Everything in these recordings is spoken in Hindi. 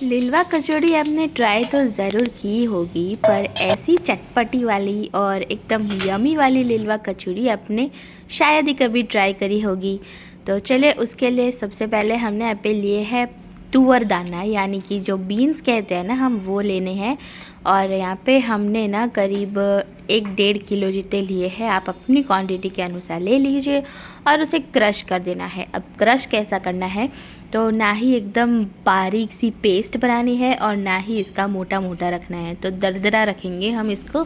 लिलवा कचौड़ी आपने ट्राई तो ज़रूर की होगी, पर ऐसी चटपटी वाली और एकदम यमी वाली लिलवा कचौड़ी आपने शायद ही कभी ट्राई करी होगी। तो चलिए उसके लिए सबसे पहले हमने यहाँ पे लिए है तुअर दाना, यानी कि जो बीन्स कहते हैं ना हम, वो लेने हैं। और यहाँ पे हमने ना करीब 1-1.5 किलो जितने लिए हैं, आप अपनी क्वांटिटी के अनुसार ले लीजिए और उसे क्रश कर देना है। अब क्रश कैसा करना है, तो ना ही एकदम बारीक सी पेस्ट बनानी है और ना ही इसका मोटा मोटा रखना है, तो दरदरा रखेंगे हम इसको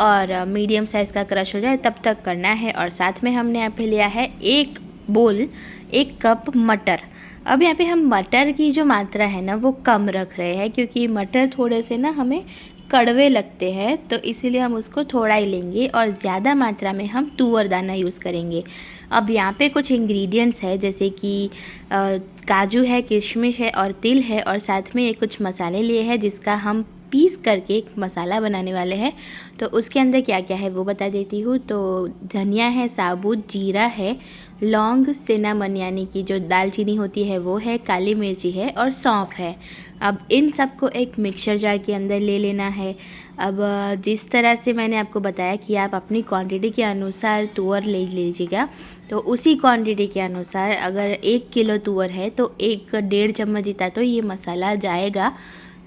और मीडियम साइज़ का क्रश हो जाए तब तक करना है। और साथ में हमने यहाँ पे लिया है 1 कप मटर। अब यहाँ पे हम मटर की जो मात्रा है ना वो कम रख रहे हैं, क्योंकि मटर थोड़े से ना हमें कड़वे लगते हैं, तो इसीलिए हम उसको थोड़ा ही लेंगे और ज़्यादा मात्रा में हम तुअर दाना यूज़ करेंगे। अब यहाँ पे कुछ इंग्रेडिएंट्स है, जैसे कि काजू है, किशमिश है और तिल है, और साथ में ये कुछ मसाले लिए हैं जिसका हम पीस करके एक मसाला बनाने वाले हैं। तो उसके अंदर क्या क्या है वो बता देती हूँ। तो धनिया है, साबुत जीरा है, लौंग, सिनामन यानी कि जो दालचीनी होती है वो है, काली मिर्ची है और सौंफ है। अब इन सबको एक मिक्सर जार के अंदर ले लेना है। अब जिस तरह से मैंने आपको बताया कि आप अपनी क्वांटिटी के अनुसार तुअर ले लीजिएगा, तो उसी क्वांटिटी के अनुसार अगर 1 किलो तुअर है तो 1-1.5 चम्मच जितना तो ये मसाला जाएगा।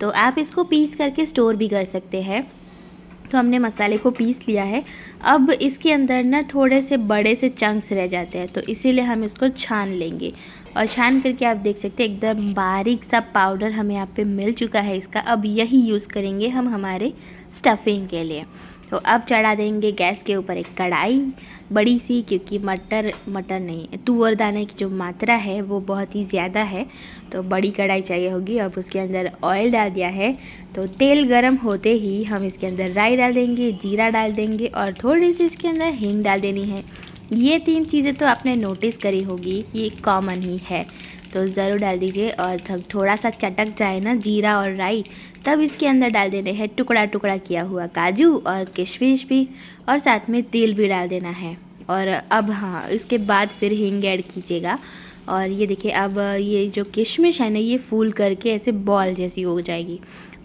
तो आप इसको पीस करके स्टोर भी कर सकते हैं। तो हमने मसाले को पीस लिया है। अब इसके अंदर ना थोड़े से बड़े से चंक्स रह जाते हैं, तो इसीलिए हम इसको छान लेंगे। और छान करके आप देख सकते हैं एकदम बारीक सा पाउडर हमें यहाँ पे मिल चुका है इसका। अब यही यूज़ करेंगे हम हमारे स्टफिंग के लिए। तो अब चढ़ा देंगे गैस के ऊपर एक कढ़ाई बड़ी सी, क्योंकि मटर नहीं, तुअर दाने की जो मात्रा है वो बहुत ही ज़्यादा है, तो बड़ी कढ़ाई चाहिए होगी। अब उसके अंदर ऑयल डाल दिया है, तो तेल गरम होते ही हम इसके अंदर राई डाल देंगे, जीरा डाल देंगे और थोड़ी सी इसके अंदर हींग डाल देनी है। ये 3 चीज़ें तो आपने नोटिस करी होगी कि ये कॉमन ही है, तो ज़रूर डाल दीजिए। और जब थोड़ा सा चटक जाए ना जीरा और राई, तब इसके अंदर डाल देने हैं टुकड़ा टुकड़ा किया हुआ काजू और किशमिश भी, और साथ में तिल भी डाल देना है। और अब हाँ, इसके बाद फिर हींग ऐड कीजिएगा। और ये देखिए अब ये जो किशमिश है ना ये फूल करके ऐसे बॉल जैसी हो जाएगी।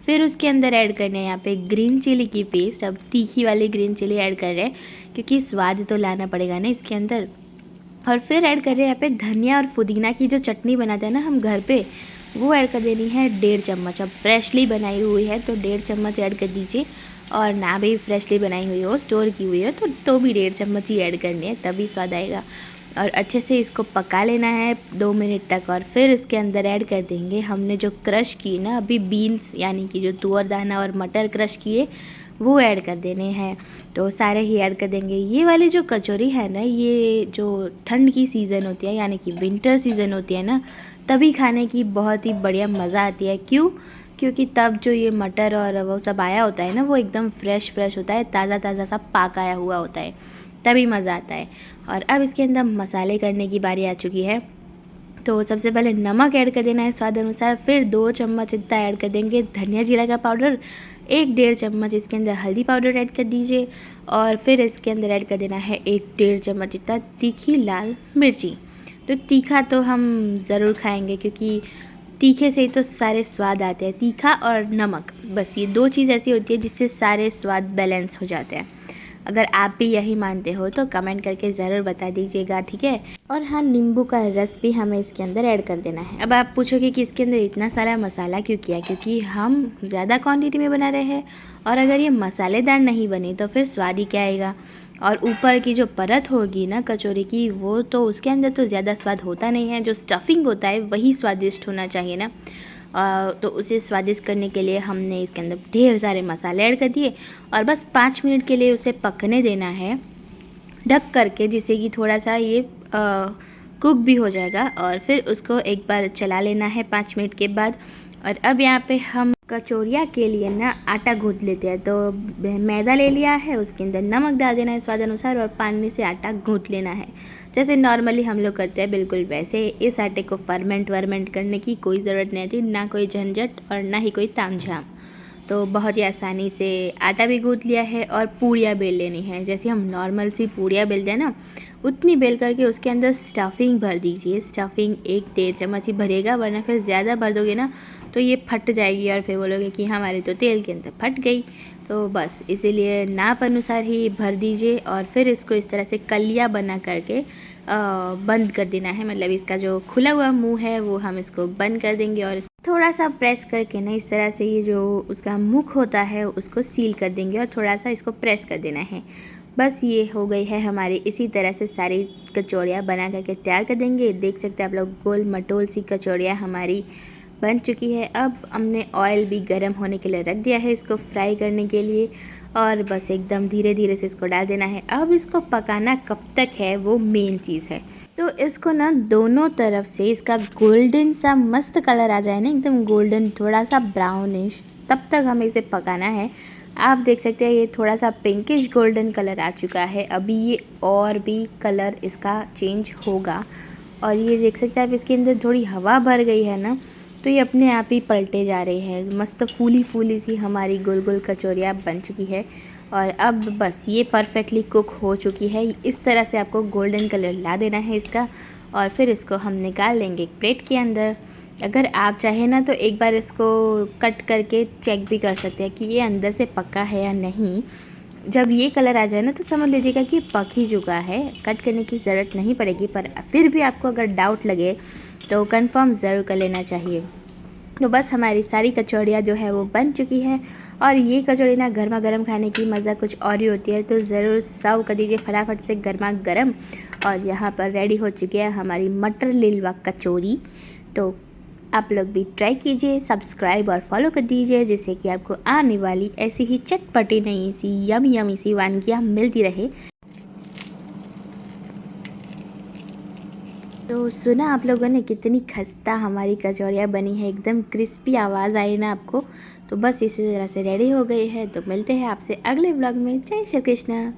फिर उसके अंदर ऐड करने हैं यहाँ पे ग्रीन चिली की पेस्ट। अब तीखी वाली ग्रीन चिली ऐड कर रहे हैं, क्योंकि स्वाद तो लाना पड़ेगा ना इसके अंदर। और फिर ऐड कर रहे हैं यहाँ पे धनिया और पुदीना की जो चटनी बनाते हैं ना हम घर पे, वो ऐड कर देनी है 1.5 चम्मच। अब फ्रेशली बनाई हुई है तो 1.5 चम्मच ऐड कर दीजिए, और ना भी फ्रेशली बनाई हुई हो, स्टोर की हुई हो, तो भी 1.5 चम्मच ही ऐड करनी है, तभी स्वाद आएगा। और अच्छे से इसको पका लेना है 2 मिनट तक। और फिर इसके अंदर ऐड कर देंगे हमने जो क्रश की ना अभी बीन्स, यानी कि जो तुअर दाना और मटर क्रश किए, वो ऐड कर देने हैं। तो सारे ही ऐड कर देंगे। ये वाली जो कचौरी है ना, ये जो ठंड की सीज़न होती है, यानी कि विंटर सीज़न होती है ना, तभी खाने की बहुत ही बढ़िया मज़ा आती है। क्यों? क्योंकि तब जो ये मटर और वो सब आया होता है ना, वो एकदम फ्रेश होता है, ताज़ा ताज़ा सा पाक आया हुआ होता है, तभी मज़ा आता है। और अब इसके अंदर मसाले करने की बारी आ चुकी है। तो सबसे पहले नमक ऐड कर देना है स्वाद अनुसार, फिर 2 चम्मच इतना ऐड कर देंगे धनिया जीरा का पाउडर, 1-1.5 चम्मच इसके अंदर हल्दी पाउडर ऐड कर दीजिए, और फिर इसके अंदर ऐड कर देना है 1-1.5 चम्मच इतना तीखी लाल मिर्ची। तो तीखा तो हम ज़रूर खाएंगे, क्योंकि तीखे से ही तो सारे स्वाद आते हैं, तीखा और नमक, बस ये 2 चीज़ ऐसी होती है जिससे सारे स्वाद बैलेंस हो जाते हैं। अगर आप भी यही मानते हो तो कमेंट करके ज़रूर बता दीजिएगा, ठीक है। और हाँ, नींबू का रस भी हमें इसके अंदर ऐड कर देना है। अब आप पूछोगे कि इसके अंदर इतना सारा मसाला क्यों किया, क्योंकि हम ज़्यादा क्वांटिटी में बना रहे हैं, और अगर ये मसालेदार नहीं बनी तो फिर स्वाद ही क्या आएगा। और ऊपर की जो परत होगी ना कचौरी की, वो तो उसके अंदर तो ज़्यादा स्वाद होता नहीं है, जो स्टफिंग होता है वही स्वादिष्ट होना चाहिए ना। तो उसे स्वादिष्ट करने के लिए हमने इसके अंदर ढेर सारे मसाले ऐड कर दिए, और बस 5 मिनट के लिए उसे पकने देना है ढक करके, जिससे कि थोड़ा सा ये कुक भी हो जाएगा। और फिर उसको एक बार चला लेना है 5 मिनट के बाद। और अब यहाँ पे हम कचौरिया के लिए ना आटा गूँथ लेते हैं। तो मैदा ले लिया है, उसके अंदर नमक डाल देना है स्वाद अनुसार, और पानी से आटा गूँथ लेना है, जैसे नॉर्मली हम लोग करते हैं बिल्कुल वैसे। इस आटे को फर्मेंट करने की कोई ज़रूरत नहीं थी, ना कोई झंझट और ना ही कोई तामझाम। तो बहुत ही आसानी से आटा भी गूँथ लिया है, और पूड़ियाँ बेल लेनी है। जैसे हम नॉर्मल सी पूड़ियाँ बेलते हैं ना, उतनी बेल करके उसके अंदर स्टफिंग भर दीजिए। स्टफिंग 1-1.5 चम्मच ही भरेगा, वरना फिर ज़्यादा भर दोगे ना तो ये फट जाएगी और फिर बोलोगे कि हमारे तो तेल के अंदर फट गई। तो बस इसीलिए नाप अनुसार ही भर दीजिए और फिर इसको इस तरह से कलियाँ बना करके बंद कर देना है। मतलब इसका जो खुला हुआ मुंह है वो हम इसको बंद कर देंगे और थोड़ा सा प्रेस करके ना इस तरह से ये जो उसका मुख होता है उसको सील कर देंगे और थोड़ा सा इसको प्रेस कर देना है। बस ये हो गई है हमारी। इसी तरह से सारी कचौड़ियाँ बना करके तैयार कर देंगे। देख सकते हैं आप लोग गोल मटोल सी कचौड़ियाँ हमारी बन चुकी है। अब हमने ऑयल भी गर्म होने के लिए रख दिया है इसको फ्राई करने के लिए और बस एकदम धीरे धीरे से इसको डाल देना है। अब इसको पकाना कब तक है वो मेन चीज़ है। तो इसको ना दोनों तरफ से इसका गोल्डन सा मस्त कलर आ जाए ना, एकदम गोल्डन थोड़ा सा ब्राउनिश, तब तक हमें इसे पकाना है। आप देख सकते हैं ये थोड़ा सा पिंकिश गोल्डन कलर आ चुका है। अभी ये और भी कलर इसका चेंज होगा और ये देख सकते हैं आप इसके अंदर थोड़ी हवा भर गई है ना, तो ये अपने आप ही पलटे जा रहे हैं। मस्त फूली फूली सी हमारी गोल गोल कचौरियाँ बन चुकी है और अब बस ये परफेक्टली कुक हो चुकी है। इस तरह से आपको गोल्डन कलर ला देना है इसका और फिर इसको हम निकाल लेंगे एक प्लेट के अंदर। अगर आप चाहें ना तो एक बार इसको कट करके चेक भी कर सकते हैं कि ये अंदर से पका है या नहीं। जब ये कलर आ जाए ना तो समझ लीजिएगा कि पक ही चुका है, कट करने की ज़रूरत नहीं पड़ेगी। पर फिर भी आपको अगर डाउट लगे तो कंफर्म ज़रूर कर लेना चाहिए। तो बस हमारी सारी कचौड़ियाँ जो है वो बन चुकी है और ये कचौड़ी ना गर्मा गर्म खाने की मज़ा कुछ और ही होती है। तो ज़रूर सर्व कर दीजिए फटाफट से गर्मा गर्म। और यहाँ पर रेडी हो चुकी है हमारी मटर लिलवा कचौरी। तो आप लोग भी ट्राई कीजिए, सब्सक्राइब और फॉलो कर दीजिए जिससे कि आपको आने वाली ऐसी ही चटपटी नई सी यमी यमी सी वानगियाँ मिलती रहे। तो सुना आप लोगों ने कितनी खस्ता हमारी कचौड़ियाँ बनी है, एकदम क्रिस्पी आवाज़ आई ना आपको। तो बस इसी तरह से रेडी हो गई है। तो मिलते हैं आपसे अगले व्लॉग में। जय श्री कृष्णा।